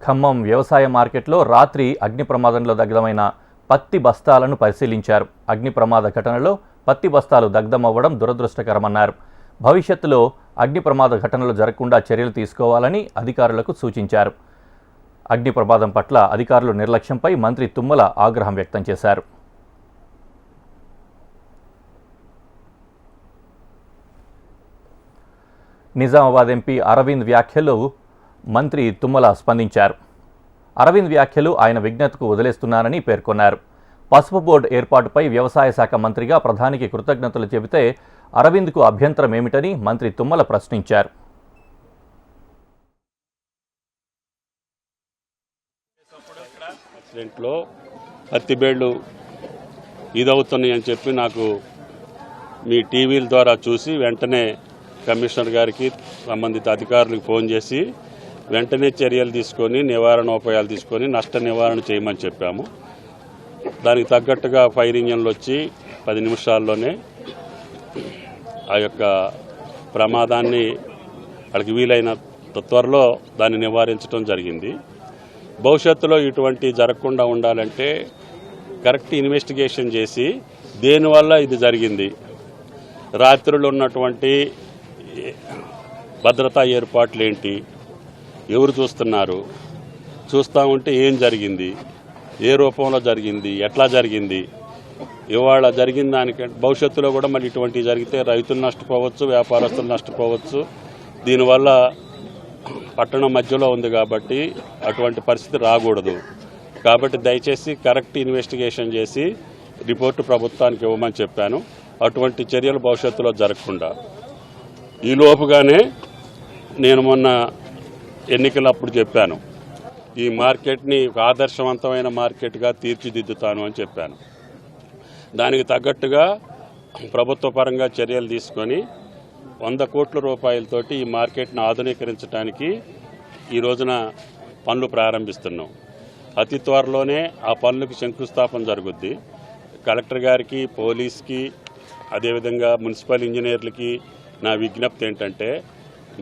ఖమ్మం వ్యవసాయ మార్కెట్లో రాత్రి అగ్ని ప్రమాదంలో దగ్ధమైన పత్తి బస్తాలను పరిశీలించారు. అగ్ని ప్రమాద ఘటనలో పత్తి బస్తాలు దగ్ధమవ్వడం దురదృష్టకరమన్నారు. భవిష్యత్తులో అగ్ని ప్రమాద ఘటనలు జరగకుండా చర్యలు తీసుకోవాలని అధికారులకు సూచించారు. అగ్ని ప్రమాదం పట్ల అధికారుల నిర్లక్ష్యంపై మంత్రి తుమ్మల ఆగ్రహం వ్యక్తం చేశారు. నిజామాబాద్ ఎంపీ అరవింద్ వ్యాఖ్యలు మంత్రి తుమ్మల స్పందించారు. అరవింద్ వ్యాఖ్యలు ఆయన విజ్ఞతకు వదిలేస్తున్నారని పేర్కొన్నారు. పసుపు బోర్డు ఏర్పాటుపై వ్యవసాయ శాఖ మంత్రిగా ప్రధానికి కృతజ్ఞతలు చెబితే అరవింద్కు అభ్యంతరం ఏమిటని మంత్రి తుమ్మల ప్రశ్నించారు. యాక్సిడెంట్లో పత్తి బేళ్లు ఇదవుతున్నాయని చెప్పి నాకు మీ టీవీల ద్వారా చూసి వెంటనే కమిషనర్ గారికి సంబంధిత అధికారులకు ఫోన్ చేసి వెంటనే చర్యలు తీసుకొని నివారణోపాయాలు తీసుకొని నష్ట నివారణ చేయమని చెప్పాము. దానికి తగ్గట్టుగా ఫైర్ ఇంజన్లు వచ్చి 10 నిమిషాల్లోనే ఆ యొక్క ప్రమాదాన్ని వాళ్ళకి వీలైన త్వరలో దాన్ని నివారించడం జరిగింది. భవిష్యత్తులో ఇటువంటి జరగకుండా ఉండాలంటే కరెక్ట్ ఇన్వెస్టిగేషన్ చేసి దేనివల్ల ఇది జరిగింది, రాత్రులు ఉన్నటువంటి భద్రతా ఏర్పాట్లు ఏంటి, ఎవరు చూస్తున్నారు, చూస్తూ ఉంటే ఏం జరిగింది, ఏ రూపంలో జరిగింది, ఎట్లా జరిగింది, ఇవాళ జరిగిన దానికంటే భవిష్యత్తులో కూడా మరి ఇటువంటివి జరిగితే రైతులు నష్టపోవచ్చు, వ్యాపారస్తులు నష్టపోవచ్చు. దీనివల్ల పట్టణం మధ్యలో ఉంది కాబట్టి అటువంటి పరిస్థితి రాకూడదు. కాబట్టి దయచేసి కరెక్ట్ ఇన్వెస్టిగేషన్ చేసి రిపోర్టు ప్రభుత్వానికి ఇవ్వమని చెప్పాను. అటువంటి చర్యలు భవిష్యత్తులో జరగకుండా ఈ లోపుగానే నేను మొన్న ఎన్నికలప్పుడు చెప్పాను, ఈ మార్కెట్ని ఒక ఆదర్శవంతమైన మార్కెట్గా తీర్చిదిద్దుతాను అని చెప్పాను. దానికి తగ్గట్టుగా ప్రభుత్వ పరంగా చర్యలు తీసుకొని 100 కోట్ల రూపాయలతోటి ఈ మార్కెట్ను ఆధునీకరించడానికి ఈ రోజున పనులు ప్రారంభిస్తున్నాం. అతి త్వరలోనే ఆ పనులకు శంకుస్థాపన జరుగుద్ది. కలెక్టర్ గారికి, పోలీస్కి, అదేవిధంగా మున్సిపల్ ఇంజనీర్లకి నా విజ్ఞప్తి ఏంటంటే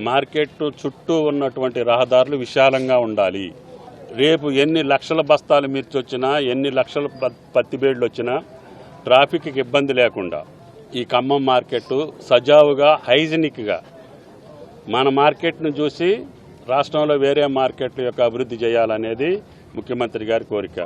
మార్కెట్ చుట్టూ ఉన్నటువంటి రహదారులు విశాలంగా ఉండాలి. రేపు ఎన్ని లక్షల బస్తాలు మిర్చి వచ్చినా, ఎన్ని లక్షల పత్తి బేళ్లు వచ్చినా ట్రాఫిక్కి ఇబ్బంది లేకుండా ఈ ఖమ్మం మార్కెట్ సజావుగా హైజీనిక్గా మన మార్కెట్ను చూసి రాష్ట్రంలో వేరే మార్కెట్ల యొక్క అభివృద్ధి చేయాలనేది ముఖ్యమంత్రి గారి కోరిక.